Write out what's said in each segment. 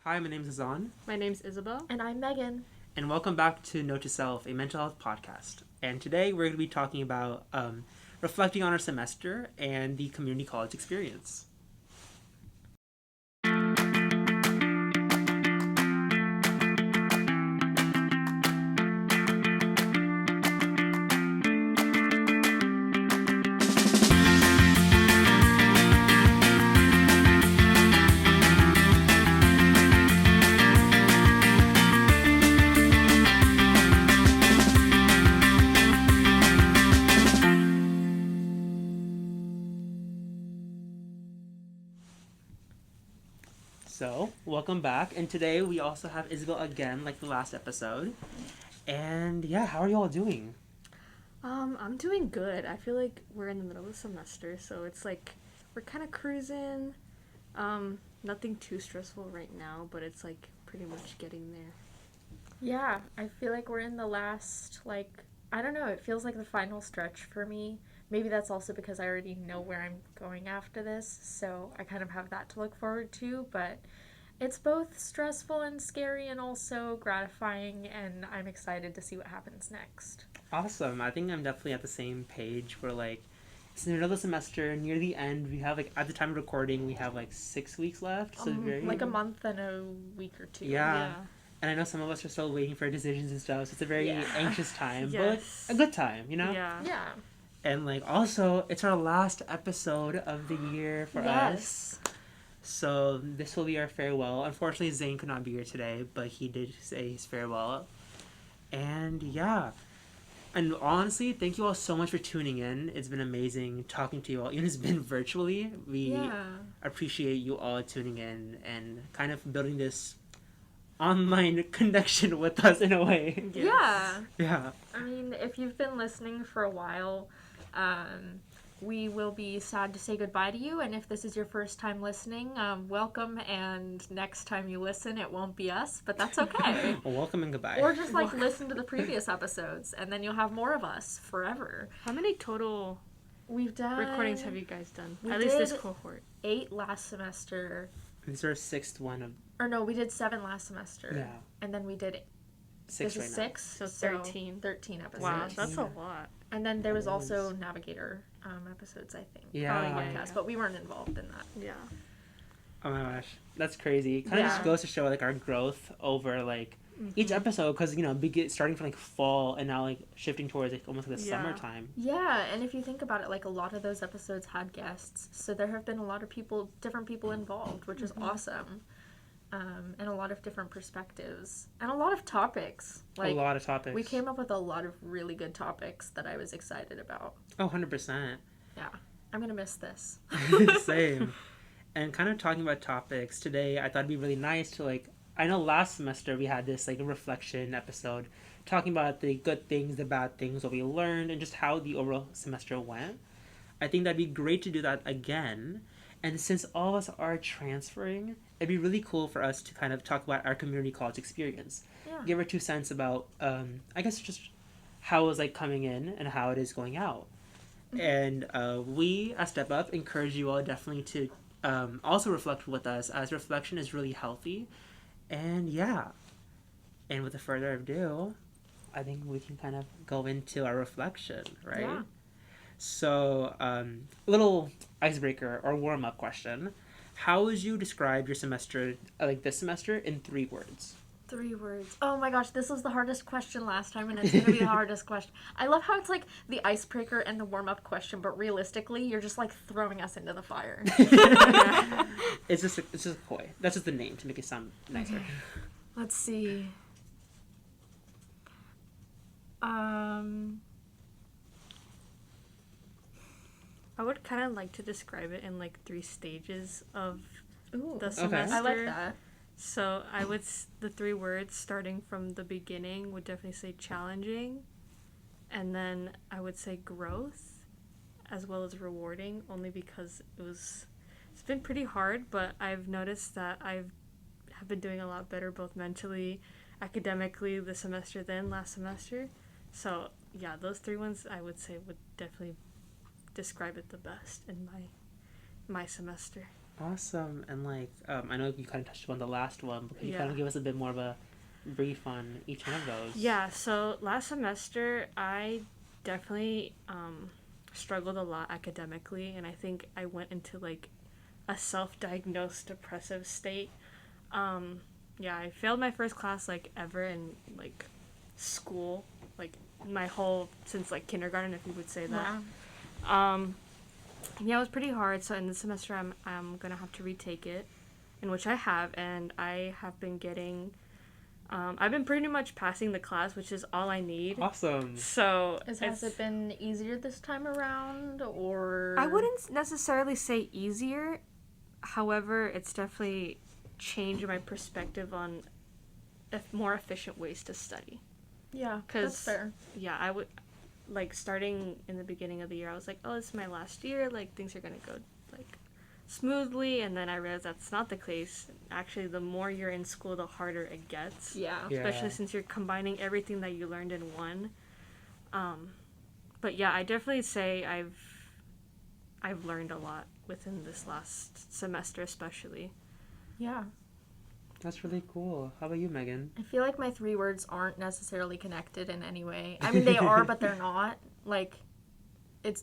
Hi, my name is Azan, My name's Isabel. And I'm Megan. and welcome back to Note to Self, a mental health podcast. And today we're going to be talking about reflecting on our semester and the community college experience. So, welcome back. And today we also have Isabel again, like the last episode. And yeah, how are you all doing? I'm doing good. I feel like we're in the middle of the semester, so it's like we're kind of cruising. Nothing too stressful right now, but it's like pretty much getting there. Yeah, I feel like we're in the last, I don't know, it feels like the final stretch for me. Maybe that's also because I already know where I'm going after this, so I kind of have that to look forward to, but it's both stressful and scary and also gratifying, and I'm excited to see what happens next. Awesome. I think I'm definitely at the same page. We're like, it's in the middle of the semester, near the end. We have, like, at the time of recording, we have, like, 6 weeks left. So Like a month and a week or two. Yeah. And I know some of us are still waiting for decisions and stuff, so it's a very anxious time, but like, Yes. a good time, you know? Yeah. And like also, it's our last episode of the year for us. So this will be our farewell. Unfortunately, Zane could not be here today, but he did say his farewell. And yeah. And honestly, thank you all so much for tuning in. It's been amazing talking to you all. Even if it's been virtually, we appreciate you all tuning in and kind of building this online connection with us in a way. Yes. Yeah. I mean, if you've been listening for a while, we will be sad to say goodbye to you. And if this is your first time listening, welcome. And next time you listen, it won't be us, but that's okay. Well, welcome and goodbye. Or just listen to the previous episodes, and then you'll have more of us forever. How many total We've done recordings have you guys done? We At least this did cohort. 8 last semester. This is our 6th one of. Or no, we did 7 last semester. Yeah. And then we did 6 this right is now. 6, So 13. 13 episodes. Wow, that's a lot. And then there was It also is. Navigator episodes, I think. Yeah. On the podcast, but we weren't involved in that. Yeah. Oh my gosh, that's crazy. Kind of just goes to show like our growth over like each episode, because starting from like fall and now like shifting towards like almost like the summertime. Yeah, and if you think about it, like a lot of those episodes had guests, so there have been a lot of different people involved, which is awesome. And a lot of different perspectives and a lot of topics. A lot of topics. We came up with a lot of really good topics that I was excited about. Oh, 100%. Yeah, I'm gonna miss this. Same. And kind of talking about topics today, I thought it'd be really nice to like. I know last semester we had this like reflection episode talking about the good things, the bad things, what we learned, and just how the overall semester went. I think that'd be great to do that again. And since all of us are transferring, it'd be really cool for us to kind of talk about our community college experience. Yeah. Give our 2 cents about, I guess, just how it was like coming in and how it is going out. And we, at Step Up, encourage you all definitely to also reflect with us, as reflection is really healthy. And yeah. And with further ado, I think we can kind of go into our reflection, right? Yeah. So, a little icebreaker or warm-up question. How would you describe your semester, like this semester, in 3 words? 3 words. Oh my gosh, this was the hardest question last time, and it's gonna be the hardest question. I love how it's like the icebreaker and the warm-up question, but realistically, you're just like throwing us into the fire. It's just a koi. That's just the name to make it sound nicer. Let's see. I would kind of like to describe it in like 3 stages of Ooh, the semester. I like that. So I would, the 3 words starting from the beginning would definitely say challenging. And then I would say growth as well as rewarding, only because it's been pretty hard, but I've noticed that have been doing a lot better both mentally, academically this semester than last semester. So yeah, those 3 ones I would say would definitely describe it the best in my semester. Awesome. And like, I know you kind of touched on the last one, but can you kind of Yeah. give us a bit more of a brief on each one of those? Yeah, so last semester I definitely struggled a lot academically, and I think I went into like a self-diagnosed depressive state. Um, yeah, I failed my first class like ever in like school, like my whole since like kindergarten, if you would say that. Wow. Yeah, it was pretty hard. So in this semester, I'm gonna have to retake it, in which I have, and I have been getting. I've been pretty much passing the class, which is all I need. Awesome. So Has it been easier this time around, or? I wouldn't necessarily say easier. However, it's definitely changed my perspective on more efficient ways to study. Yeah, that's 'Cause fair. Yeah, I would like starting in the beginning of the year. I was like, oh, this is my last year. Like things are gonna go like smoothly, and then I realized that's not the case. Actually, the more you're in school, the harder it gets. Yeah. Yeah. Especially since you're combining everything that you learned in one. But yeah, I definitely say I've learned a lot within this last semester, especially. Yeah. That's really cool. How about you, Megan? I feel like my 3 words aren't necessarily connected in any way. I mean, they are, but they're not. Like,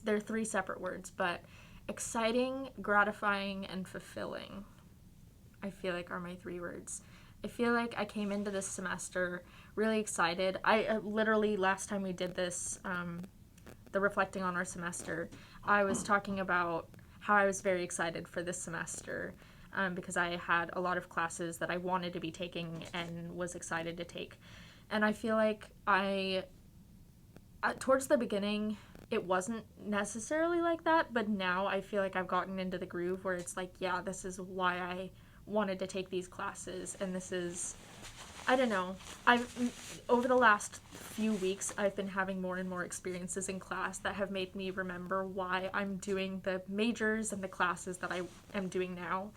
they're 3 separate words, but exciting, gratifying, and fulfilling, I feel like are my 3 words. I feel like I came into this semester really excited. I literally, last time we did this, the reflecting on our semester, I was talking about how I was very excited for this semester. Because I had a lot of classes that I wanted to be taking and was excited to take. And I feel like towards the beginning, it wasn't necessarily like that, but now I feel like I've gotten into the groove where it's like, yeah, this is why I wanted to take these classes, and this is, I don't know, over the last few weeks, I've been having more and more experiences in class that have made me remember why I'm doing the majors and the classes that I am doing now.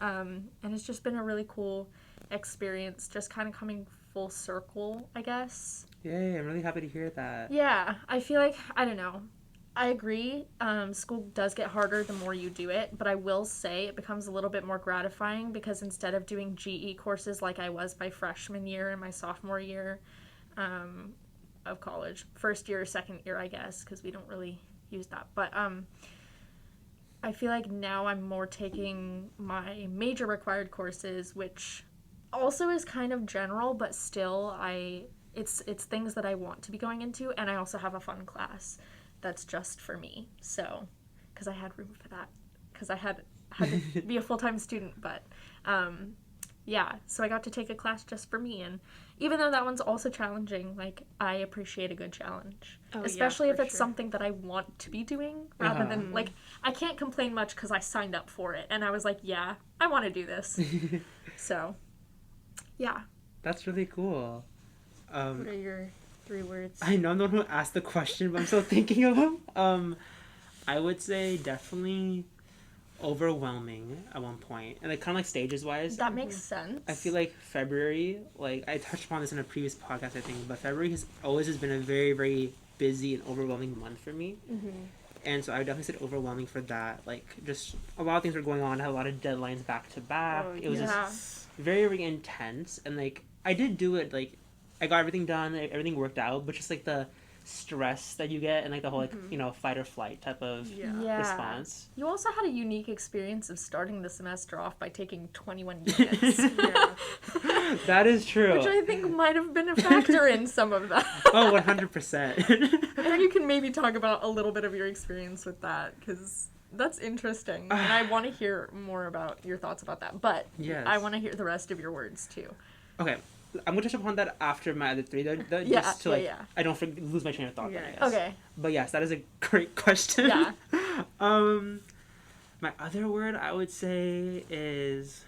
And it's just been a really cool experience, just kind of coming full circle, I guess. Yay, I'm really happy to hear that. Yeah, I feel like, I don't know. I agree. School does get harder the more you do it, but I will say it becomes a little bit more gratifying because instead of doing GE courses like I was my freshman year and my sophomore year of college, first year or second year, I guess, because we don't really use that. But I feel like now I'm more taking my major required courses, which also is kind of general, but still it's things that I want to be going into, and I also have a fun class that's just for me. So, because I had room for that, because I had to be a full-time student, but yeah, so I got to take a class just for me, and even though that one's also challenging, like, I appreciate a good challenge. Especially if it's something that I want to be doing, rather than, like, I can't complain much because I signed up for it, and I was like, yeah, I want to do this. So, yeah. That's really cool. What are your 3 words? I know I'm the one who asked the question, but I'm still thinking of them. I would say definitely overwhelming at one point, and like kind of like stages wise. That makes sense. I feel like February, like I touched upon this in a previous podcast, I think, but February has been a very, very busy and overwhelming month for me. And so I would definitely say overwhelming for that. Like, just a lot of things were going on. I had a lot of deadlines back to back. It was just very, very intense. And like, I did do it. Like, I got everything done. Everything worked out. But just like the stress that you get and like the whole like fight or flight type of response. You also had a unique experience of starting the semester off by taking 21 units. That is true. Which I think might have been a factor in some of that. Oh, 100%. I think you can maybe talk about a little bit of your experience with that, because that's interesting. And I want to hear more about your thoughts about that. But yes. I want to hear the rest of your words, too. Okay. I'm going to touch upon that after my other 3, just to I don't lose my train of thought. Yeah. Then, I guess. Okay. But yes, that is a great question. Yeah. My other word I would say is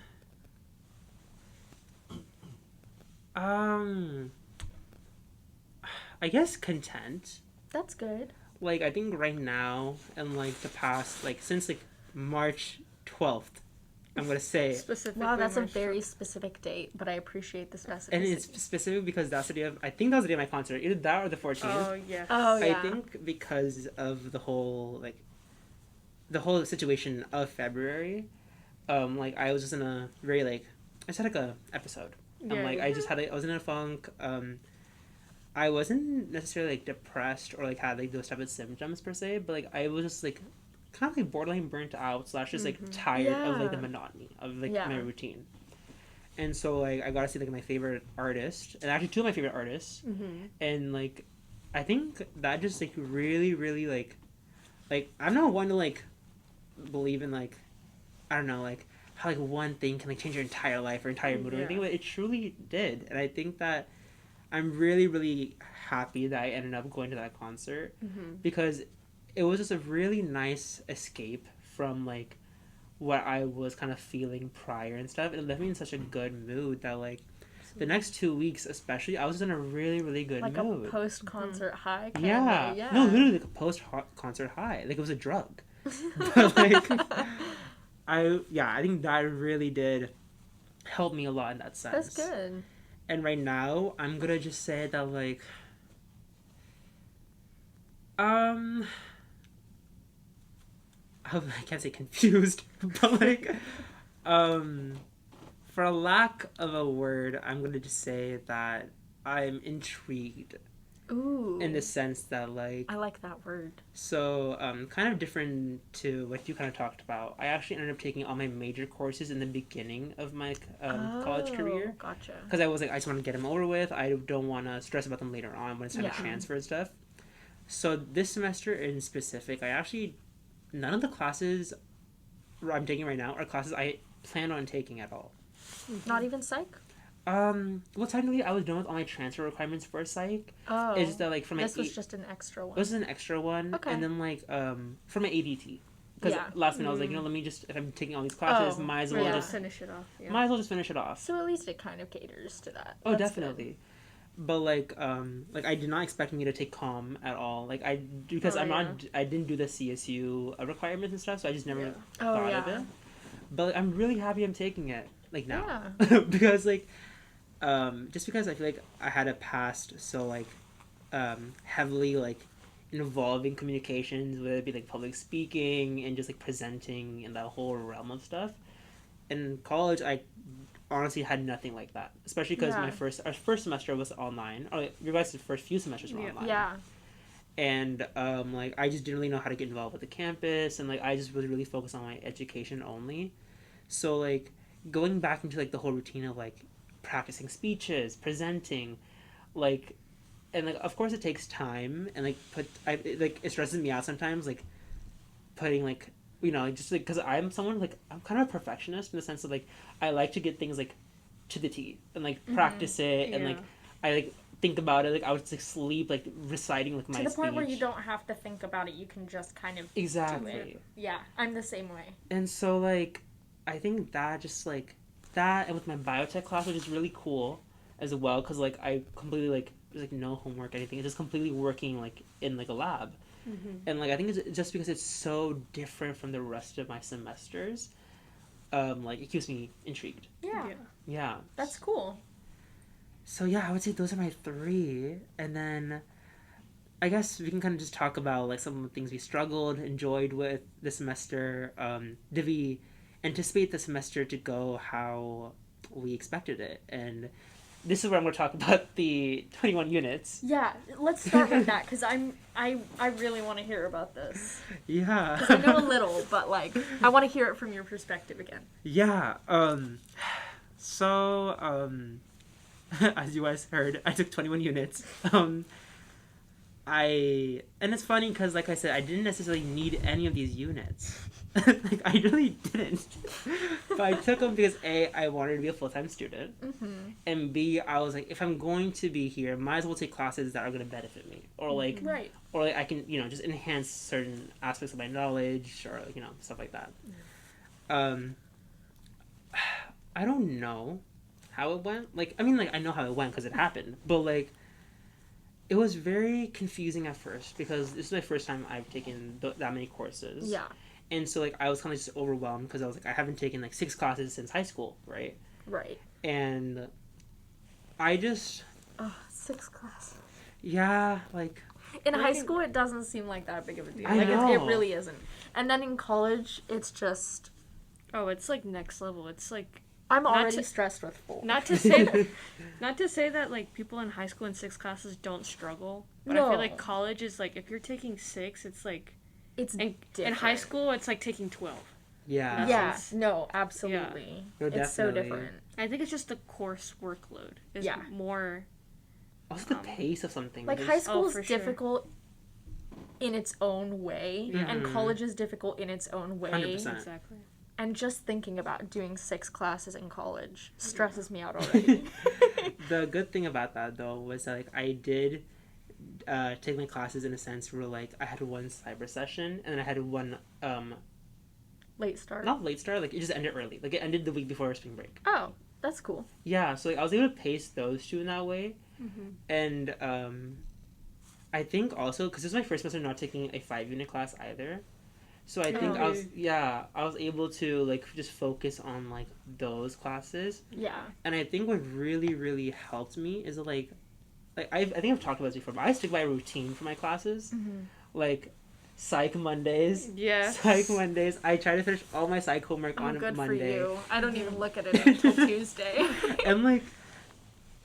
I guess content. That's good. Like, I think right now and like the past, like since like March 12th, I'm gonna say. Specifically. Wow, that's a very specific date, but I appreciate the specificity. And it's specific because that's the day of, I think that was the day of my concert, either that or the 14th. Oh, yes. Oh, yeah. I think because of the whole situation of February, like I was just in a very like I just had like a episode. Yeah, Like I just had I was in a funk. I wasn't necessarily like depressed or like had like those type of symptoms per se, but like I was just like kind of like borderline burnt out slash just like tired of like the monotony of like my routine. And so like I got to see like my favorite artist and actually two of my favorite artists, and like I think that just like really like I'm not one to like believe in like I don't know like how like one thing can like change your entire life or entire mood or anything, but it truly did, and I think that I'm really happy that I ended up going to that concert because it was just a really nice escape from like what I was kind of feeling prior and stuff. It left me in such a good mood that like the next 2 weeks especially I was in a really good like mood. Like a post-concert high kinda, yeah. No, literally like a post-concert high. Like it was a drug. But like I think that really did help me a lot in that sense. That's good. And right now, I'm gonna just say that like, I can't say confused, but like, for a lack of a word, I'm gonna just say that I'm intrigued. Ooh. In the sense that like I like that word. So kind of different to what you kind of talked about. I actually ended up taking all my major courses in the beginning of my college career. Gotcha. Because I was like, I just want to get them over with. I don't want to stress about them later on when it's time to transfer and stuff. So this semester in specific, I actually none of the classes I'm taking right now are classes I plan on taking at all. Not even psych? Well, technically, I was done with all my transfer requirements for psych. Oh. It's just that, like, for my... This was just an extra one. This is an extra one. Okay. And then, like, for my ADT. Because last minute I was like, let me just... If I'm taking all these classes, might as well just... finish it off. Yeah. Might as well just finish it off. So at least it kind of caters to that. Oh, that's definitely. Good. But, like, I did not expect me to take comm at all. Like, because I didn't do the CSU requirements and stuff, so I just never thought of it. But like, I'm really happy I'm taking it, like, now. Yeah. Because, like... just because I feel like I had a past so like heavily like involving communications, whether it be like public speaking and just like presenting and that whole realm of stuff. In college, I honestly had nothing like that, especially because our first semester was online. Or like, your guys' first few semesters were online. Yeah. And like I just didn't really know how to get involved with the campus, and like I just was really focused on my education only. So like going back into like the whole routine of like practicing speeches, presenting, like, and like of course it takes time, and like it stresses me out sometimes, like putting like just like because I'm someone like I'm kind of a perfectionist in the sense of like I like to get things like to the T and like practice it and like I like think about it, like I would just like sleep like reciting like my speech. To the point where you don't have to think about it, you can just kind of do it. Yeah, I'm the same way. And so like I think that just like that, and with my biotech class, which is really cool as well, because like I completely like there's like no homework or anything. It's just completely working like in like a lab, and like I think it's just because it's so different from the rest of my semesters. Like it keeps me intrigued. Yeah. That's cool. So yeah, I would say those are my three, and then I guess we can kind of just talk about like some of the things we struggled, enjoyed with this semester. Did we anticipate the semester to go how we expected it? And this is where I'm going to talk about the 21 units. Yeah, let's start with that, because I really want to hear about this. Yeah. Because I know a little, but like I want to hear it from your perspective again. Yeah. So as you guys heard, I took 21 units. And it's funny because like I said, I didn't necessarily need any of these units. Like I really didn't, but I took them because A, I wanted to be a full-time student, and B, I was like, if I'm going to be here, might as well take classes that are going to benefit me, or like, or like I can just enhance certain aspects of my knowledge, or like, stuff like that. I don't know how it went. Like I mean, like I know how it went because it happened, but like it was very confusing at first because this is my first time I've taken that many courses. Yeah. And so, like, I was kind of just overwhelmed because I was like, I haven't taken, like, 6 classes since high school, right? Right. And I just... Oh, 6 classes. Yeah, like... In high school, it doesn't seem like that big of a deal. I know. It really isn't. And then in college, it's just... Oh, it's like next level. It's like I'm Not already to- stressed with 4. not to say not to say that like people in high school in 6 classes don't struggle, but I feel like No. college is like if you're taking 6, it's like It's in different. high school it's like taking 12. Yeah. Yeah, sense. no, absolutely. No, It's so definitely. different. I think it's just the course workload is Yeah. more. Also, the pace of something. Like, is- high school is for sure. difficult in its own way, and Mhm. college is difficult in its own way. 100%. Exactly. And just thinking about doing 6 classes in college stresses me out already. The good thing about that though was that, like, I did take my classes in a sense where, like, I had one cyber session and then I had one Late start. not late start, like it just ended early, like it ended the week before spring break. Oh, that's cool. Yeah, so like I was able to pace those two in that way. Mm-hmm. And I think also because this is my first semester not taking a 5-unit class either, so I think I was able to like just focus on like those classes. Yeah. And I think what really helped me is like I think I've talked about this before, but I stick by a routine for my classes. Like psych Mondays. Yeah. Psych Mondays. I try to finish all my psych homework on Good Monday. for you. I don't even look at it until Tuesday. And like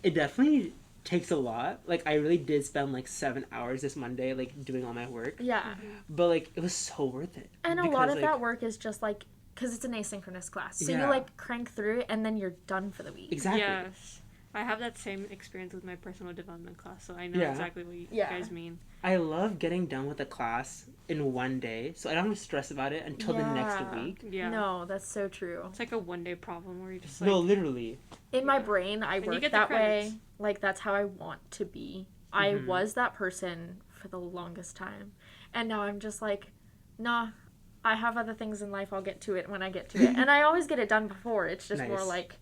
it definitely takes a lot. Like I really did spend like 7 hours this Monday like doing all my work. Yeah. But like it was so worth it. And a Because, lot of like, that work is just like, because it's an asynchronous class. So Yeah. you like crank through it and then you're done for the week. Exactly. Yes. I have that same experience with my personal development class, so I know Yeah. exactly what you Yeah. guys mean. I love getting done with a class in one day, so I don't have to stress about it until the next Yeah. week. Yeah. No, that's so true. It's like a one-day problem where you just like No, literally. In my Yeah. brain, I And you work get the that way. credits. Like, that's how I want to be. I Mhm. was that person for the longest time. And now I'm just like, nah, I have other things in life. I'll get to it when I get to it. And I always get it done before. It's just more Nice. like,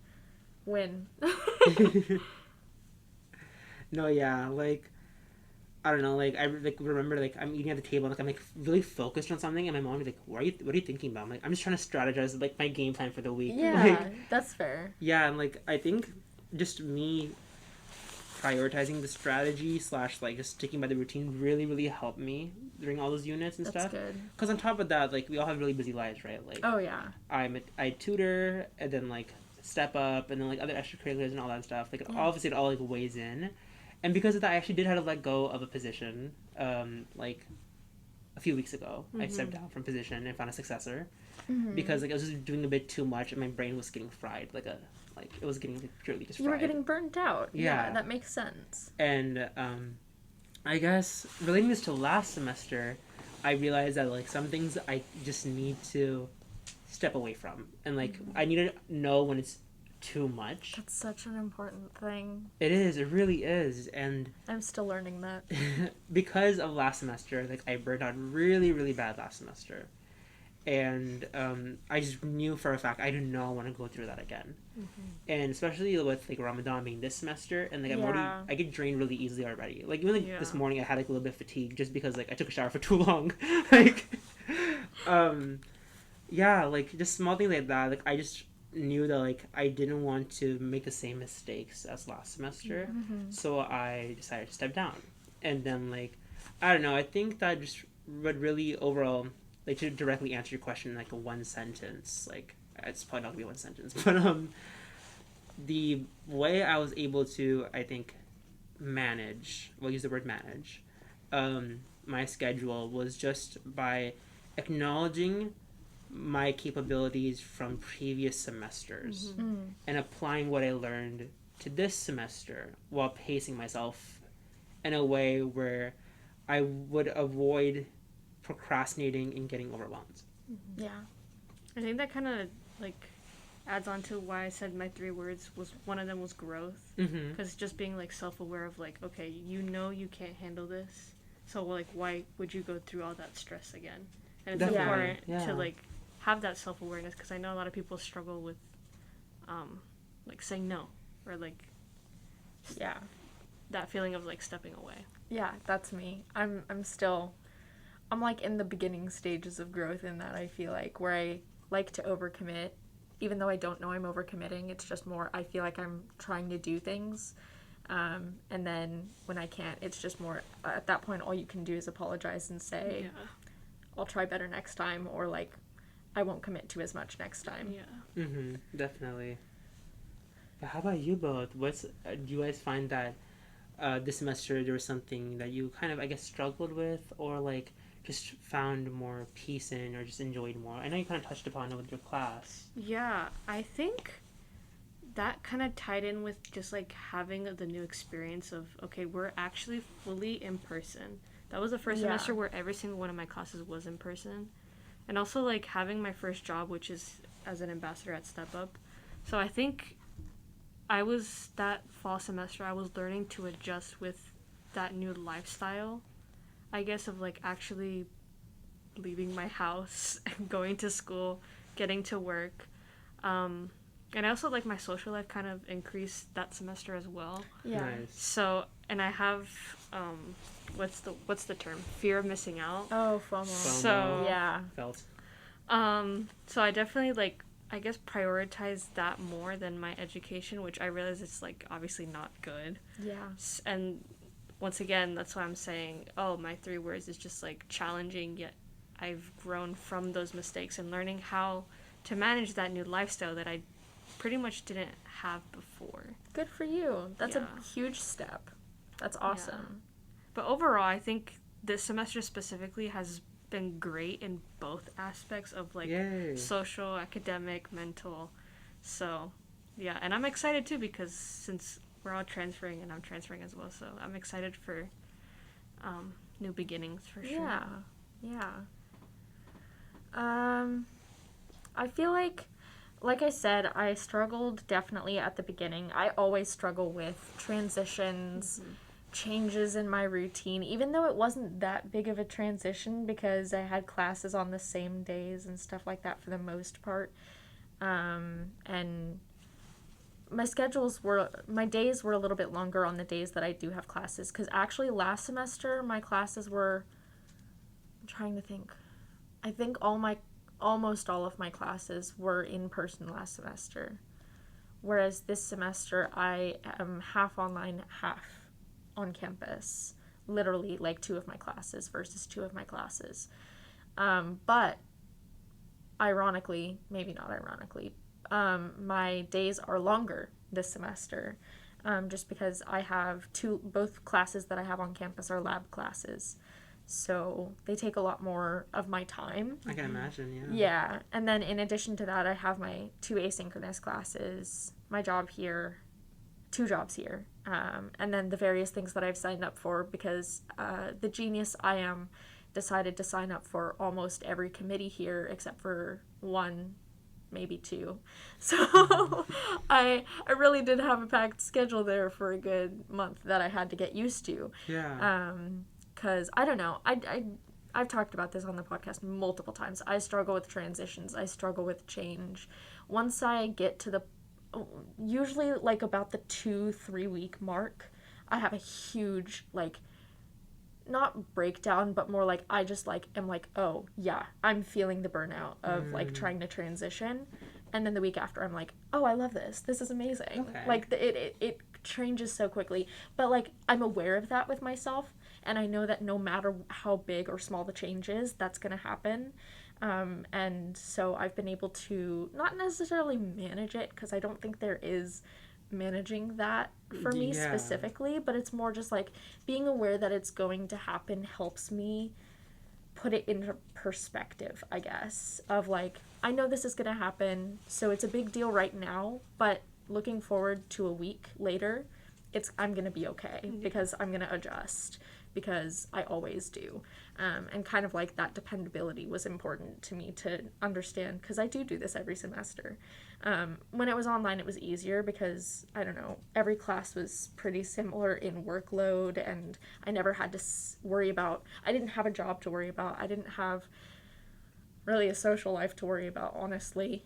when. No, yeah, like I don't know, like I like remember like I'm eating at the table, like I'm like really focused on something, and my mom was like, what are you thinking about?" I'm like, "I'm just trying to strategize like my game plan for the week." Yeah, Like, that's fair. yeah, and like I think just me prioritizing the strategy / like just sticking by the routine really helped me during all those units and That's stuff. good. Because on top of that, like we all have really busy lives, right? Like Oh, yeah. I tutor and then like step up and then like other extracurriculars and all that stuff. Like Yeah. obviously it all like weighs in, and because of that, I actually did have to let go of a position. Like a few weeks ago, I stepped down from position and found a successor because like I was just doing a bit too much and my brain was getting fried. Like it was getting purely just fried. You were getting burnt out. Yeah. That makes sense. And I guess relating this to last semester, I realized that like some things I just need to step away from, and like I need to know when it's too much. That's such an important thing. It is. It really is. And I'm still learning that. because of last semester, like I burned out really bad last semester, and I just knew for a fact I do not want to go through that again. And especially with like Ramadan being this semester, and like I get drained really easily already. Like even like this morning I had like a little bit of fatigue just because like I took a shower for too long. Like yeah, like just small things like that. Like I just knew that like I didn't want to make the same mistakes as last semester, so I decided to step down. And then like I don't know, I think that just would really overall, like, to directly answer your question in like a one sentence, like it's probably not gonna be one sentence, but the way I was able to, I think, manage, we'll use the word manage, my schedule was just by acknowledging my capabilities from previous semesters and applying what I learned to this semester while pacing myself in a way where I would avoid procrastinating and getting overwhelmed. Yeah. I think that kind of like adds on to why I said my 3 words was one of them was growth, because just being like self-aware of like, okay, you know you can't handle this, so like why would you go through all that stress again? And it's Definitely, important to like have that self-awareness, because I know a lot of people struggle with like saying no, or like Yeah. that feeling of like stepping away. Yeah, that's me. I'm like in the beginning stages of growth in that, I feel like, where I like to overcommit, even though I don't know I'm overcommitting. It's just more, I feel like I'm trying to do things, and then when I can't, it's just more, at that point all you can do is apologize and say, I'll try better next time, or like I won't commit to as much next time. Yeah. Definitely. But how about you both? Do you guys find that this semester there was something that you kind of, I guess, struggled with, or like just found more peace in, or just enjoyed more? I know you kind of touched upon it with your class. Yeah, I think that kind of tied in with just like having the new experience of, okay, we're actually fully in person. That was the first semester where every single one of my classes was in person. And also like having my first job, which is as an ambassador at Step Up. So I think that fall semester, I was learning to adjust with that new lifestyle, I guess, of like actually leaving my house and going to school, getting to work. And I also like my social life kind of increased that semester as well. Yeah. Nice. So, and I have what's the term? Fear of missing out. Oh, FOMO. So yeah. Felt. So I definitely like, I guess, prioritize that more than my education, which I realize it's like obviously not good. Yeah. And once again, that's why I'm saying, oh, my 3 words is just like challenging, yet I've grown from those mistakes and learning how to manage that new lifestyle that I pretty much didn't have before. Good for you. That's Yeah. a huge step. That's awesome. Yeah. But overall, I think this semester specifically has been great in both aspects of like Yay. social, academic, mental. So, yeah, and I'm excited too because since we're all transferring and I'm transferring as well, so I'm excited for new beginnings for sure. Yeah. Yeah. I feel like I said, I struggled definitely at the beginning. I always struggle with transitions, changes in my routine, even though it wasn't that big of a transition because I had classes on the same days and stuff like that for the most part. And my days were a little bit longer on the days that I do have classes, because actually last semester my classes were, I'm trying to think, I think almost all of my classes were in person last semester, whereas this semester I am half online, half on campus, literally like 2 of my classes versus 2 of my classes. But ironically, maybe not ironically, my days are longer this semester, just because I have both classes that I have on campus are lab classes. So they take a lot more of my time. I can imagine, yeah. Yeah. And then in addition to that, I have my 2 asynchronous classes, my job here, 2 jobs here, and then the various things that I've signed up for because the genius I am decided to sign up for almost every committee here except for 1, maybe 2. So I really did have a packed schedule there for a good month that I had to get used to. Yeah. Because, I don't know, I've talked about this on the podcast multiple times. I struggle with transitions. I struggle with change. Once I get to usually, like, about the 2-3 week mark, I have a huge, like, not breakdown, but more like, I just, like, am like, oh, yeah, I'm feeling the burnout of, like, trying to transition. And then the week after, I'm like, oh, I love this. This is amazing. Okay. Like, it changes so quickly. But, like, I'm aware of that with myself. And I know that no matter how big or small the change is, that's going to happen. And so I've been able to not necessarily manage it, because I don't think there is managing that for me specifically, but it's more just like being aware that it's going to happen helps me put it into perspective, I guess, of like, I know this is going to happen, so it's a big deal right now, but looking forward to a week later, I'm going to be okay because I'm going to adjust, because I always do. And kind of like that dependability was important to me to understand, because I do this every semester. When it was online, it was easier because, I don't know, every class was pretty similar in workload, and I never had to worry about, I didn't have a job to worry about. I didn't have really a social life to worry about, honestly.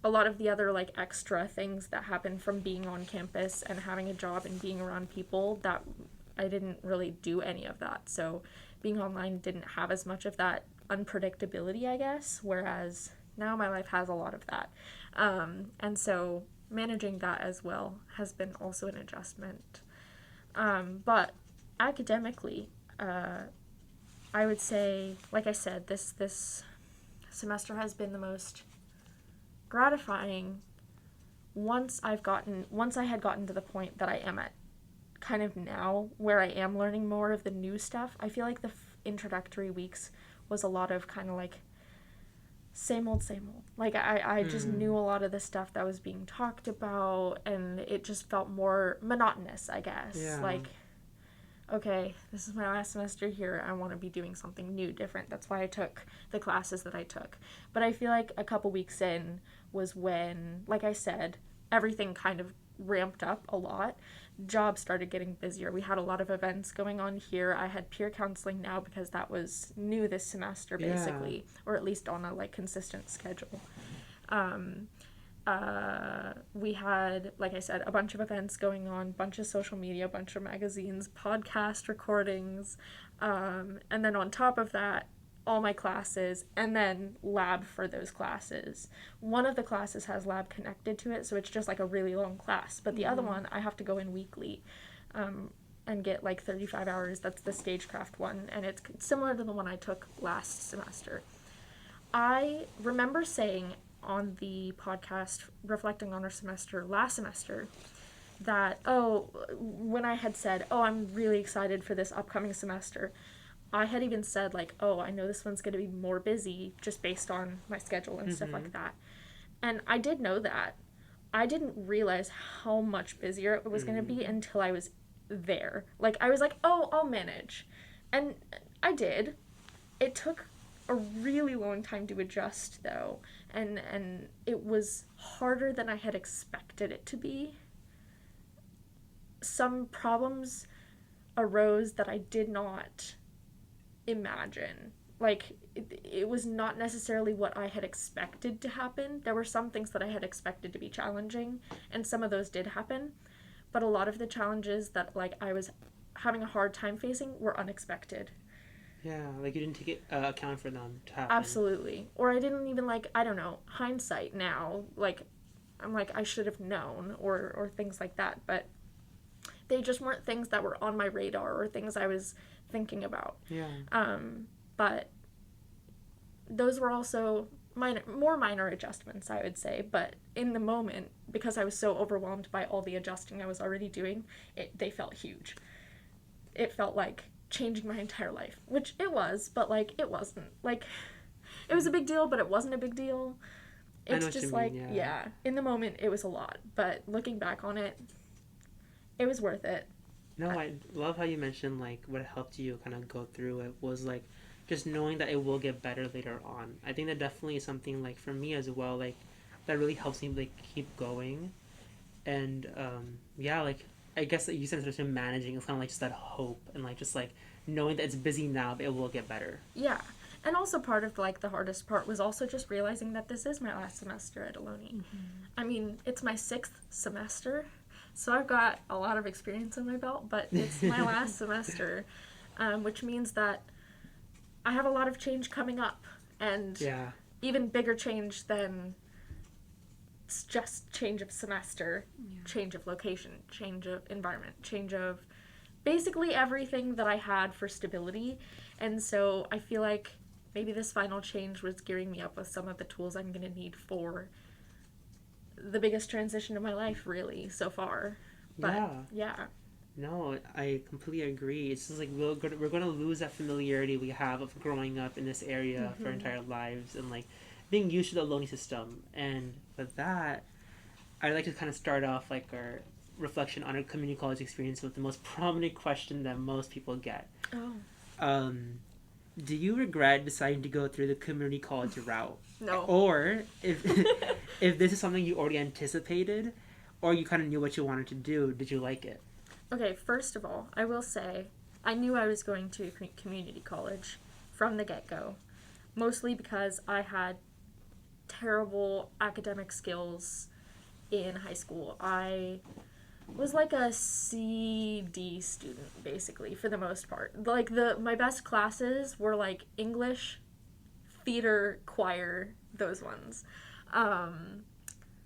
A lot of the other, like, extra things that happen from being on campus and having a job and being around people, that I didn't really do any of that. So being online didn't have as much of that unpredictability, I guess, whereas now my life has a lot of that. And so managing that as well has been also an adjustment. But academically, I would say, like I said, this semester has been the most gratifying once I had gotten to the point that I am at kind of now, where I am learning more of the new stuff. I feel like the introductory weeks was a lot of kind of like same old. Like, I just knew a lot of the stuff that was being talked about, and it just felt more monotonous, I guess. Yeah. Like, okay, this is my last semester here. I want to be doing something new, different. That's why I took the classes that I took. But I feel like a couple weeks in was when, like I said, everything kind of ramped up a lot. Jobs started getting busier. We had a lot of events going on here. I had peer counseling now because that was new this semester, basically, or at least on a like consistent schedule. We had, like I said, a bunch of events going on, bunch of social media, a bunch of magazines, podcast recordings, and then on top of that, all my classes, and then lab for those classes. One of the classes has lab connected to it, so it's just like a really long class, but the other one I have to go in weekly and get like 35 hours. That's the stagecraft one, and it's similar to the one I took last semester. I remember saying on the podcast reflecting on our semester last semester that, when I had said, I'm really excited for this upcoming semester, I had even said, like, I know this one's going to be more busy just based on my schedule and stuff like that. And I did know that. I didn't realize how much busier it was going to be until I was there. Like, I was like, I'll manage. And I did. It took a really long time to adjust, though. And it was harder than I had expected it to be. Some problems arose that I did not imagine. Like, it was not necessarily what I had expected to happen. There were some things that I had expected to be challenging, and some of those did happen, but a lot of the challenges that, like, I was having a hard time facing were unexpected. Yeah, like you didn't take account for them to happen. Absolutely. Or I didn't even, like, I don't know, hindsight now, like, I'm like, I should have known, or things like that, but they just weren't things that were on my radar or things I was thinking about. Yeah. But those were also more minor adjustments, I would say. But in the moment, because I was so overwhelmed by all the adjusting I was already doing, they felt huge. It felt like changing my entire life, which it was, but like it wasn't. Like, it was a big deal, but it wasn't a big deal. It's just like, yeah, in the moment it was a lot, but looking back on it, it was worth it. No, I love how you mentioned, like, what helped you kind of go through it was, like, just knowing that it will get better later on. I think that definitely is something, like, for me as well, like, that really helps me, like, keep going. And, like, I guess that you said sort of managing, it's kind of like just that hope and, like, just, like, knowing that it's busy now, but it will get better. Yeah. And also part of, like, the hardest part was also just realizing that this is my last semester at Ohlone. I mean, it's my 6th semester. So I've got a lot of experience in my belt, but it's my last semester, which means that I have a lot of change coming up, and even bigger change than just change of semester, change of location, change of environment, change of basically everything that I had for stability. And so I feel like maybe this final change was gearing me up with some of the tools I'm going to need for the biggest transition of my life, really, so far. But, yeah. No, I completely agree. It's just like we're going to lose that familiarity we have of growing up in this area for our entire lives and, like, being used to the Ohlone system. And with that, I'd like to kind of start off, like, our reflection on our community college experience with the most prominent question that most people get. Do you regret deciding to go through the community college route? No. Or if this is something you already anticipated, or you kind of knew what you wanted to do, did you like it? Okay, first of all, I will say I knew I was going to community college from the get-go, mostly because I had terrible academic skills in high school. I was like a C/D student, basically, for the most part. Like, my best classes were like English, theater, choir, those ones.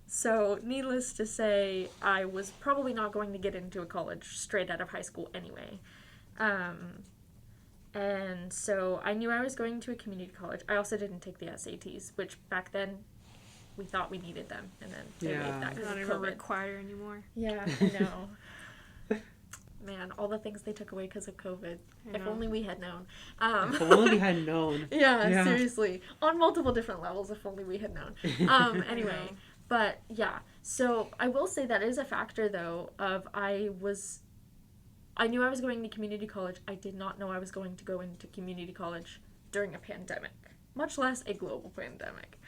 So needless to say, I was probably not going to get into a college straight out of high school anyway. And so I knew I was going to a community college. I also didn't take the SATs, which back then we thought we needed them, and then they waived that because Not of even COVID. required anymore. Yeah, I know. Man, all the things they took away because of COVID. If only we had known. If only we had known. Yeah, seriously. On multiple different levels, if only we had known. Anyway, but yeah. So I will say that is a factor, though, of I knew I was going to community college. I did not know I was going to go into community college during a pandemic, much less a global pandemic.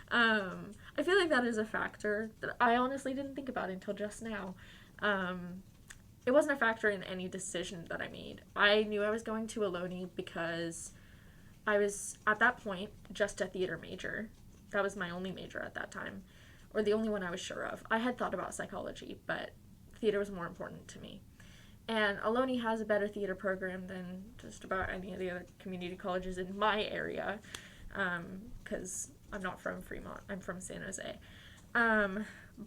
I feel like that is a factor that I honestly didn't think about until just now. It wasn't a factor in any decision that I made. I knew I was going to Ohlone because I was, at that point, just a theater major. That was my only major at that time, or the only one I was sure of. I had thought about psychology, but theater was more important to me. And Ohlone has a better theater program than just about any of the other community colleges in my area, because I'm not from Fremont. I'm from San Jose.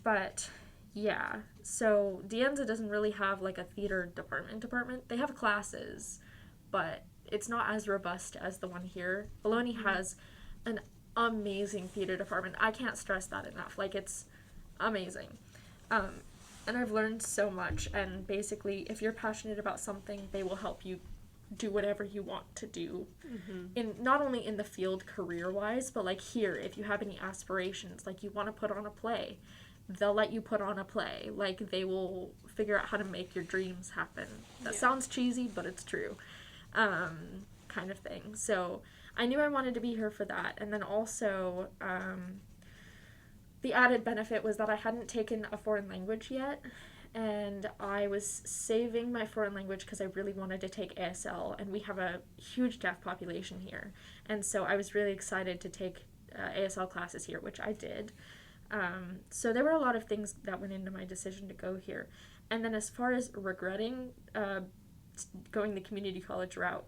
But yeah, so Dienza doesn't really have like a theater department. They have classes, but it's not as robust as the one here. Ohlone has an amazing theater department. I can't stress that enough. Like, it's amazing. And I've learned so much, and basically, if you're passionate about something, they will help you do whatever you want to do, in not only in the field career-wise, but like here, if you have any aspirations, like you want to put on a play, they'll let you put on a play. Like, they will figure out how to make your dreams happen. That sounds cheesy, but it's true, kind of thing. So I knew I wanted to be here for that, and then also the added benefit was that I hadn't taken a foreign language yet, and I was saving my foreign language because I really wanted to take ASL, and we have a huge deaf population here, and so I was really excited to take ASL classes here, which I did. So there were a lot of things that went into my decision to go here. And then as far as regretting going the community college route,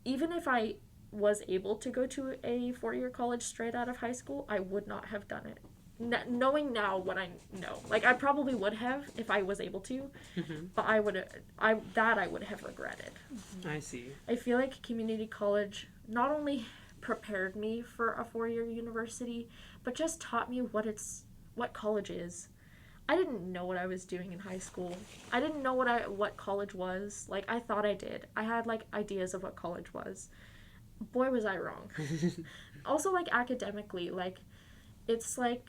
even if I was able to go to a four-year college straight out of high school, I would not have done it. Knowing now what I know, like, I probably would have if I was able to, but I would have regretted. I see. I feel like community college not only prepared me for a four-year university, but just taught me what college is. I didn't know what I was doing in high school. I didn't know what college was. Like, I thought I did. I had like ideas of what college was. Boy, was I wrong. Also, like, academically, like, it's like,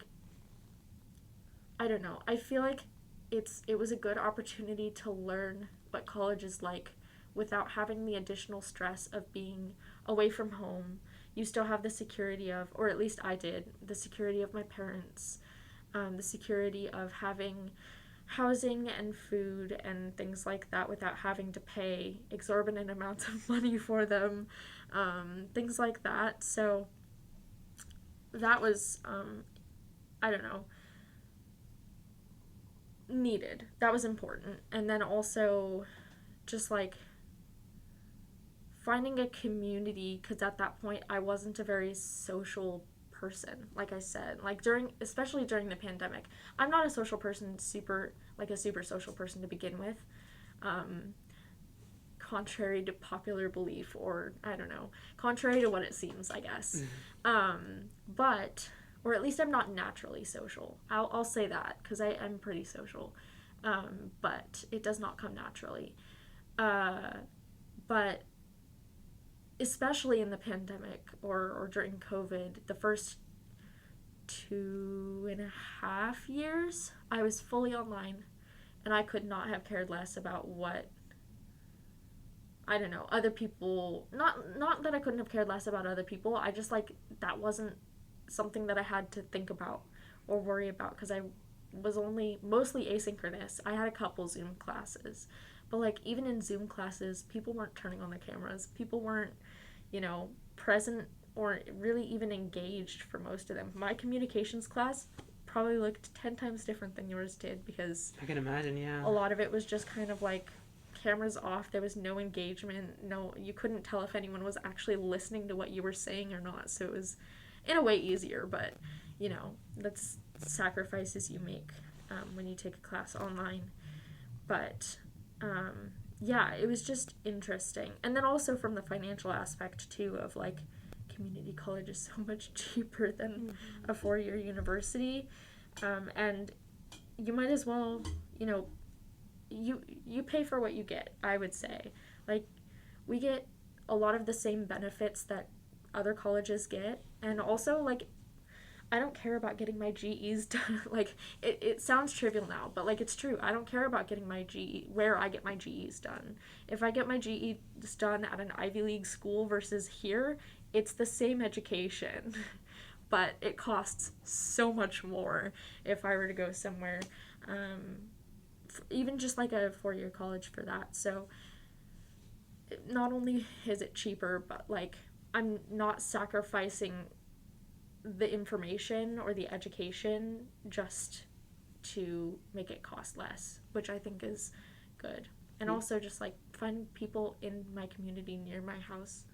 I don't know. I feel like it was a good opportunity to learn what college is like without having the additional stress of being away from home. You still have the security of, or at least I did, the security of my parents, the security of having housing and food and things like that without having to pay exorbitant amounts of money for them, things like that. So that was, I don't know, needed. That was important. And then also just like finding a community, because at that point I wasn't a very social person, like I said, like especially during the pandemic. I'm not a social person, super social person to begin with, contrary to popular belief, or I don't know, contrary to what it seems, I guess. But, or at least I'm not naturally social. I'll say that, because I'm pretty social, but it does not come naturally. But especially in the pandemic or during COVID, the first 2.5 years, I was fully online, and I could not have cared less about what, I don't know, other people, not that I couldn't have cared less about other people, I just, like, that wasn't something that I had to think about or worry about, because I was mostly asynchronous. I had a couple Zoom classes, but, like, even in Zoom classes, people weren't turning on their cameras. People weren't, present or really even engaged for most of them. My communications class probably looked 10 times different than yours did, because I can imagine, yeah. A lot of it was just kind of like cameras off. There was no engagement. You couldn't tell if anyone was actually listening to what you were saying or not. So it was, in a way, easier, but, that's sacrifices you make when you take a class online. But, yeah, it was just interesting. And then also from the financial aspect too of like community college is so much cheaper than a 4-year university. And you might as well, you know, you pay for what you get, I would say. Like, we get a lot of the same benefits that other colleges get. And also, like, I don't care about getting my GEs done. Like, it sounds trivial now, but, like, it's true. I don't care about getting my where I get my GEs done. If I get my GEs done at an Ivy League school versus here, it's the same education. But it costs so much more if I were to go somewhere, even just like a 4-year college for that. So not only is it cheaper, but like I'm not sacrificing the information or the education just to make it cost less, which I think is good. And also just like find people in my community near my house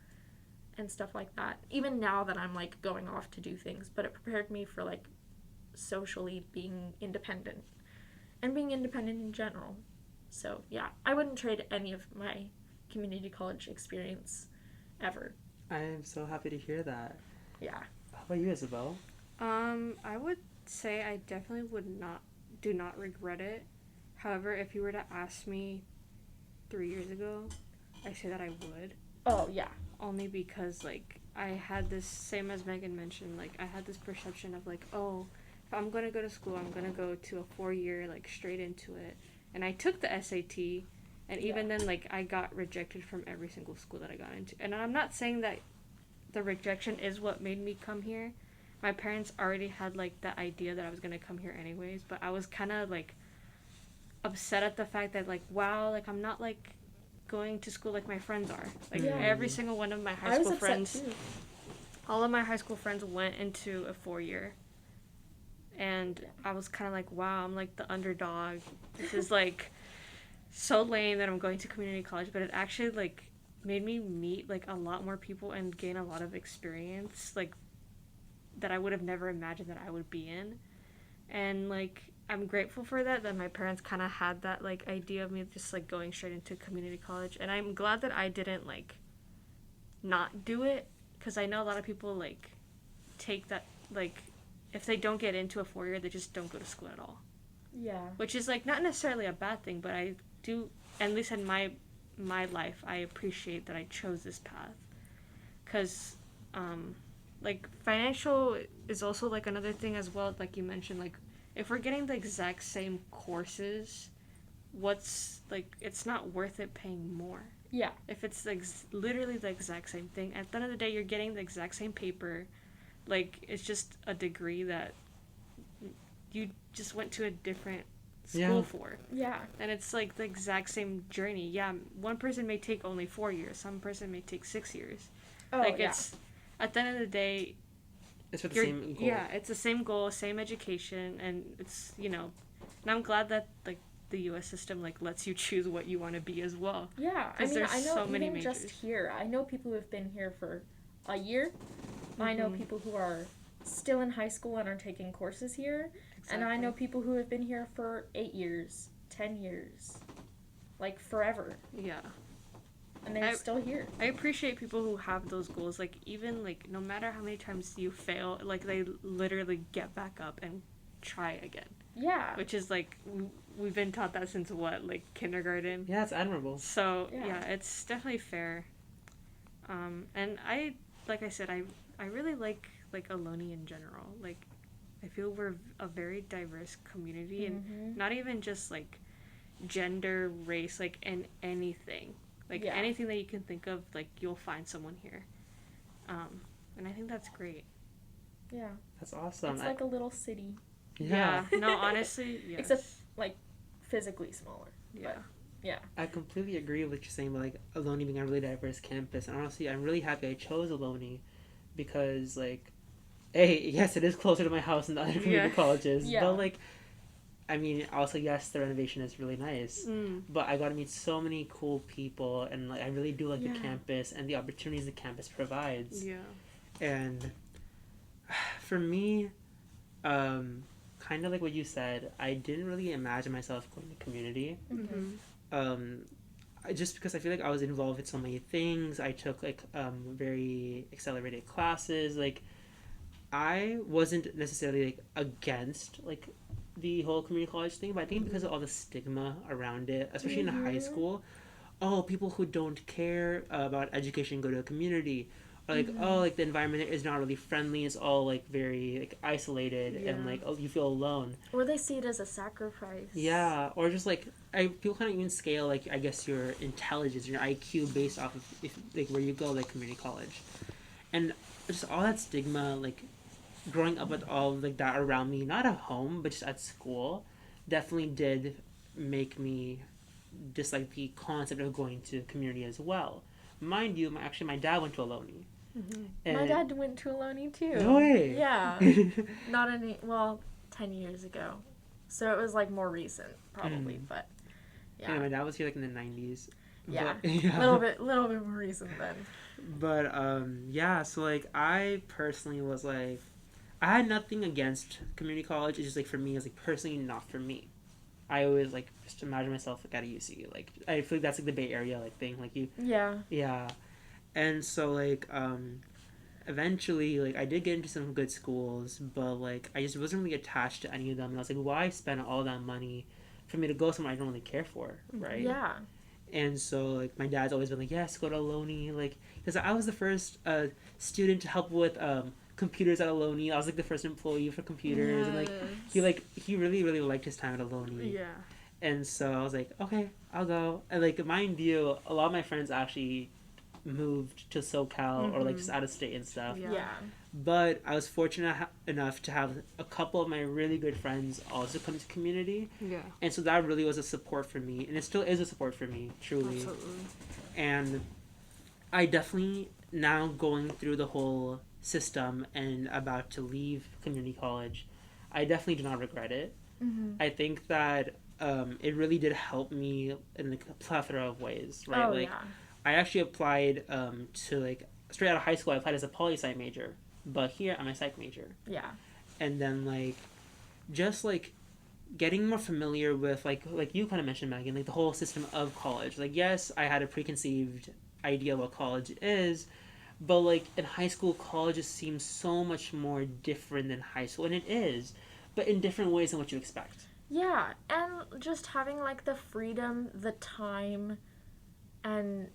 and stuff like that. Even now that I'm like going off to do things, but it prepared me for like socially being independent and being independent in general. So yeah, I wouldn't trade any of my community college experience ever. I am so happy to hear that. Yeah. How about you, Isabel? I would say I definitely do not regret it. However, if you were to ask me 3 years ago, I say that I would. Oh yeah. Only because like I had this, same as Megan mentioned, like I had this perception of like, oh, if I'm gonna go to school, I'm gonna go to a 4-year like straight into it. And I took the SAT, and even then like I got rejected from every single school that I got into. And I'm not saying that the rejection is what made me come here. My parents already had like the idea that I was gonna come here anyways, but I was kind of like upset at the fact that like, wow, like I'm not like going to school like my friends are. Like every single one of my high school friends, all of my high school friends went into a 4-year, and I was kind of like, wow, I'm like the underdog. This is like so lame that I'm going to community college, but it actually like made me meet like a lot more people and gain a lot of experience like that I would have never imagined that I would be in. And like I'm grateful for that my parents kind of had that like idea of me just like going straight into community college, and I'm glad that I didn't like not do it, because I know a lot of people like take that like if they don't get into a 4-year, they just don't go to school at all. Yeah. Which is like not necessarily a bad thing, but I do, at least in my life, I appreciate that I chose this path, because like financial is also like another thing as well. Like you mentioned, like if we're getting the exact same courses, what's like, it's not worth it paying more. Yeah. If it's like literally the exact same thing, at the end of the day you're getting the exact same paper. Like it's just a degree that you just went to a different school for. Yeah. And it's like the exact same journey. Yeah, one person may take only 4 years, some person may take 6 years. Oh, like yeah. it's at the end of the day, it's for the same goal. Yeah, it's the same goal, same education, and it's, you know, and I'm glad that like the U.S. system like lets you choose what you want to be as well. Yeah, I mean, I know so many even majors. just here, I know people who have been here for a year. Mm-hmm. I know people who are still in high school and are taking courses here. Exactly. And I know people who have been here for 8 years, 10 years, like forever. Yeah. And they're still here. I appreciate people who have those goals. Like, even, like, no matter how many times you fail, like, they literally get back up and try again. Yeah. Which is, like, we've been taught that since, what, like, kindergarten? Yeah, it's admirable. So, yeah it's definitely fair. And like I said, I really like Ohlone in general. Like, I feel we're a very diverse community, and not even just, like, gender, race, like, in anything. Like, anything that you can think of, like, you'll find someone here. And I think that's great. Yeah. That's awesome. It's like a little city. Yeah. No, honestly, yes. Except, like, physically smaller. Yeah. But, yeah. I completely agree with what you're saying about, like, Ohlone being a really diverse campus. And honestly, I'm really happy I chose Ohlone because, like, yes, it is closer to my house than the other community colleges. Yeah. But, like, I mean, also, yes, the renovation is really nice, but I got to meet so many cool people, and like I really do like the campus and the opportunities the campus provides. Yeah. And for me, kind of like what you said, I didn't really imagine myself going to community. just because I feel like I was involved in so many things. I took like very accelerated classes. Like I wasn't necessarily like against like the whole community college thing, but I think because of all the stigma around it, especially in high school, oh, people who don't care about education go to a community. Or like, oh, like the environment is not really friendly. It's all like very like isolated and like oh, you feel alone. Or they see it as a sacrifice. Yeah, or just like people kind of even scale like I guess your intelligence, your IQ based off of if like where you go like community college, and just all that stigma like growing up with all like that around me, not at home but just at school, definitely did make me dislike the concept of going to community as well. Mind you, my dad went to Ohlone. My dad went to Ohlone too. No way. Yeah. Not any, well, 10 years ago. So it was like more recent, probably, but Yeah, my dad was here like in the 90s. Yeah. But, yeah. Little bit more recent then. But yeah, so like I personally was like I had nothing against community college. It's just like for me, it's like personally not for me. I always like just imagine myself like at a UC. Like I feel like that's like the Bay Area like thing. Like you Yeah. And so like eventually like I did get into some good schools, but like I just wasn't really attached to any of them. And I was like, why spend all that money for me to go somewhere I don't really care for, right? Yeah. And so like my dad's always been like, yes, go to Ohlone, like because I was the first student to help with computers at Ohlone. I was like the first employee for computers, and like he really liked his time at Ohlone. Yeah. And so I was like, okay, I'll go. And like mind you, a lot of my friends actually moved to SoCal or like just out of state and stuff. Yeah. But I was fortunate enough to have a couple of my really good friends also come to community. Yeah. And so that really was a support for me, and it still is a support for me, truly. Absolutely. And I definitely, now going through the whole system and about to leave community college, I definitely do not regret it. I think that it really did help me in a plethora of ways, right? Oh, like, yeah. I actually applied to, like, straight out of high school, I applied as a poli-sci major, but here I'm a psych major. Yeah. And then, like, just, like, getting more familiar with, like you kind of mentioned, Megan, like, the whole system of college. Like, yes, I had a preconceived idea of what college is, but, like, in high school, college just seems so much more different than high school, and it is, but in different ways than what you expect. Yeah, and just having, like, the freedom, the time, and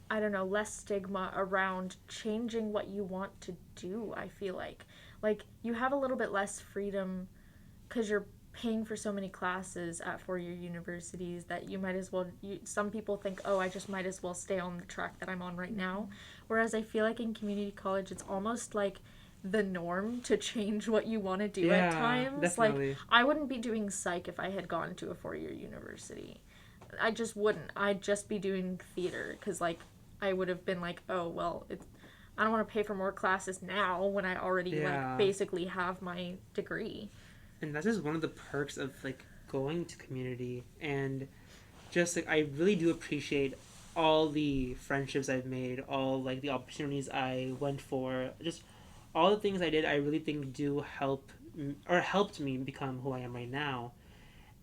I don't know, less stigma around changing what you want to do, I feel like. Like, you have a little bit less freedom because you're paying for so many classes at four-year universities that you might as well, some people think, oh, I just might as well stay on the track that I'm on right now. Whereas I feel like in community college, it's almost like the norm to change what you want to do at times. Definitely. Like, I wouldn't be doing psych if I had gone to a four-year university. I just wouldn't. I'd just be doing theater because, like, I would have been like, oh, well, I don't want to pay for more classes now when I already, like, basically have my degree. And that's just one of the perks of, like, going to community. And just, like, I really do appreciate all the friendships I've made, all, like, the opportunities I went for, just all the things I did, I really think do help, or helped me become who I am right now.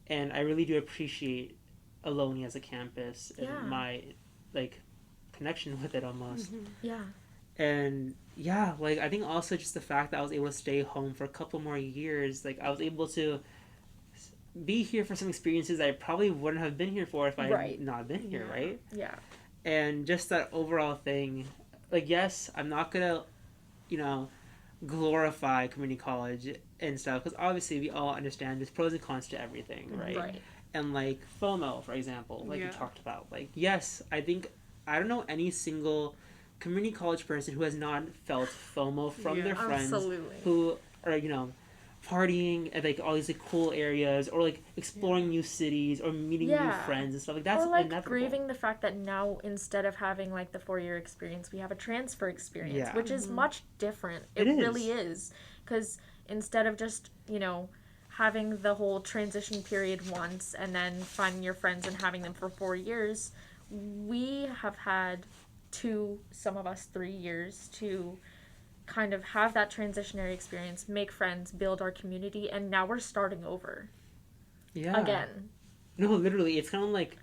And I really do appreciate Ohlone as a campus and my, like, connection with it almost. Yeah. And yeah, like I think also just the fact that I was able to stay home for a couple more years, like I was able to be here for some experiences I probably wouldn't have been here for if I had not been here, right? Yeah. And just that overall thing, like yes, I'm not gonna, glorify community college and stuff because obviously we all understand there's pros and cons to everything, right? Right. And like FOMO, for example, like we talked about, like yes, I think I don't know any single community college person who has not felt FOMO from their friends who are, partying at like all these like cool areas or like exploring new cities or meeting new friends and stuff like that. That's or like inevitable. grieving the fact that now instead of having like the 4-year experience, we have a transfer experience, which is much different. It really is, because instead of just having the whole transition period once and then finding your friends and having them for 4 years, we have had 2, some of us 3 years to kind of have that transitionary experience, make friends, build our community, and now we're starting over. Again. No, literally, it's kind of like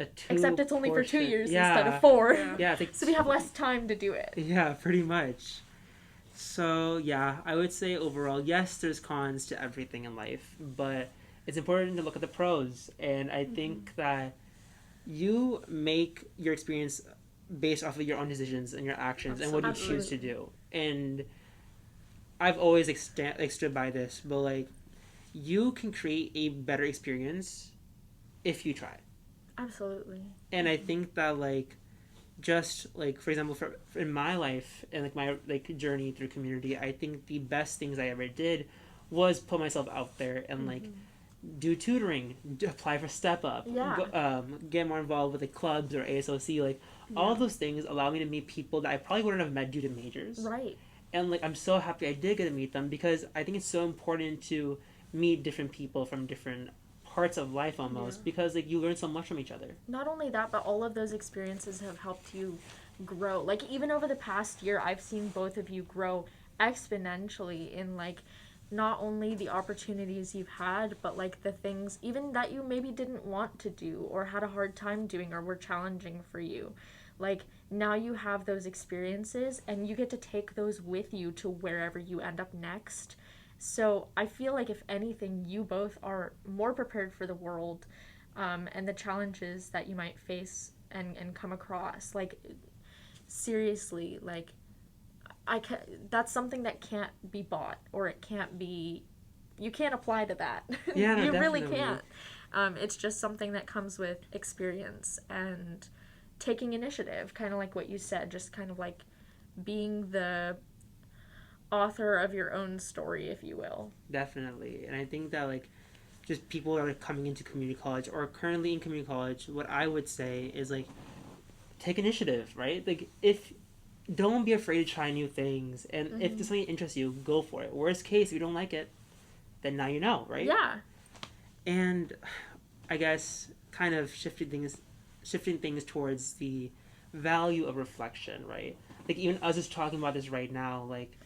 a 2 Except it's only for 2 portion. years Yeah. instead of 4. Yeah. Yeah, it's like So we have less time to do it. Yeah, pretty much. So, yeah, I would say overall, yes, there's cons to everything in life, but it's important to look at the pros. And I think that you make your experience based off of your own decisions and your actions and what you choose to do. And I've always stood by this, but like, you can create a better experience if you try. Absolutely. And I think that like, just like for example, in my life and like my like journey through community, I think the best things I ever did was put myself out there and like do tutoring, apply for Step Up, get more involved with the clubs or ASOC, like all those things allow me to meet people that I probably wouldn't have met due to majors. Right. And like I'm so happy I did get to meet them because I think it's so important to meet different people from different parts of life almost because like you learn so much from each other. Not only that, but all of those experiences have helped you grow. Like even over the past year, I've seen both of you grow exponentially in like not only the opportunities you've had, but like the things even that you maybe didn't want to do or had a hard time doing or were challenging for you. Like now you have those experiences and you get to take those with you to wherever you end up next. So I feel like if anything, you both are more prepared for the world and the challenges that you might face and come across. Like seriously, like that's something that can't be bought or it can't be, you can't apply to that. Yeah, no, you definitely. really can't. It's just something that comes with experience and taking initiative, kind of like what you said, just kind of like being the author of your own story, if you will. Definitely. And I think that like just people that are coming into community college or currently in community college, what I would say is like take initiative, right? Like if don't be afraid to try new things, and if there's something that interests you, go for it. Worst case, if you don't like it, then now you know, right? Yeah. And I guess kind of shifting things towards the value of reflection, right? Like even us just talking about this right now, like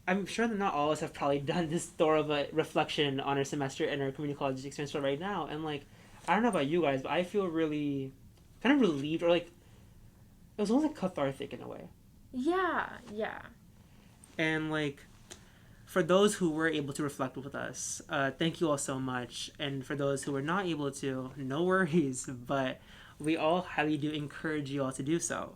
I'm sure that not all of us have probably done this thorough of a reflection on our semester and our community college experience right now. And like, I don't know about you guys, but I feel really kind of relieved or like, it was almost like cathartic in a way. Yeah, yeah. And like, for those who were able to reflect with us, thank you all so much. And for those who were not able to, no worries, but we all highly do encourage you all to do so.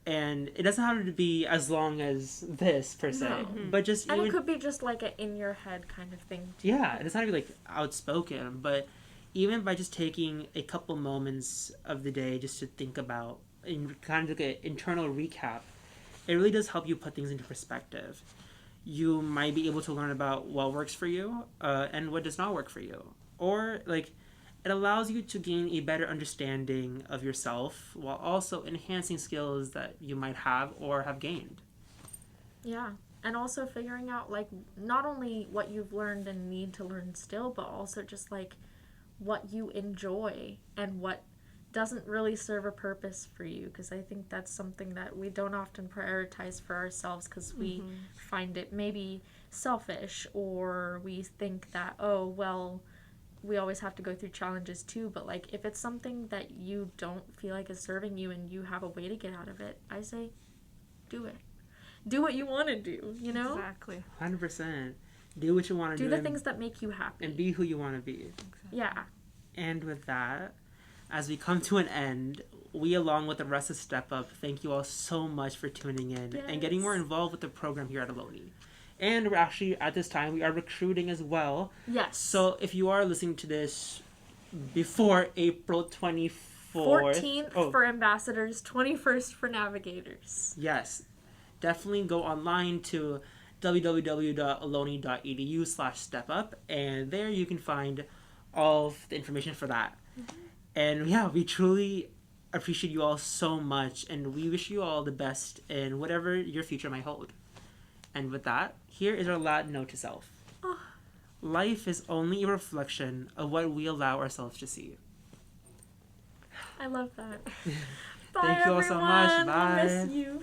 And it doesn't have to be as long as this per se, but just and it could be just like a in your head kind of thing too. Yeah, it doesn't have to be like outspoken, but even by just taking a couple moments of the day just to think about and kind of like an internal recap, it really does help you put things into perspective. You might be able to learn about what works for you and what does not work for you, or like it allows you to gain a better understanding of yourself while also enhancing skills that you might have or have gained. Yeah. And also figuring out, like, not only what you've learned and need to learn still, but also just, like, what you enjoy and what doesn't really serve a purpose for you. Because I think that's something that we don't often prioritize for ourselves because we find it maybe selfish or we think that, oh, well, we always have to go through challenges too, but like if it's something that you don't feel like is serving you and you have a way to get out of it, I say do it. Do what you want to do, you know? Exactly. 100%. Do what you want to do. Do the things that make you happy. And be who you want to be. Exactly. Yeah. And with that, as we come to an end, we along with the rest of Step Up, thank you all so much for tuning in and getting more involved with the program here at Aloni. And we're actually, at this time, we are recruiting as well. Yes. So if you are listening to this before April 24th. 14th for ambassadors, 21st for navigators. Yes. Definitely go online to www.aloni.edu/stepup, and there you can find all of the information for that. And yeah, we truly appreciate you all so much, and we wish you all the best in whatever your future might hold. And with that, here is our last note to self. Life is only a reflection of what we allow ourselves to see. I love that. Bye, Thank you all so much. everyone. Bye. We'll miss you.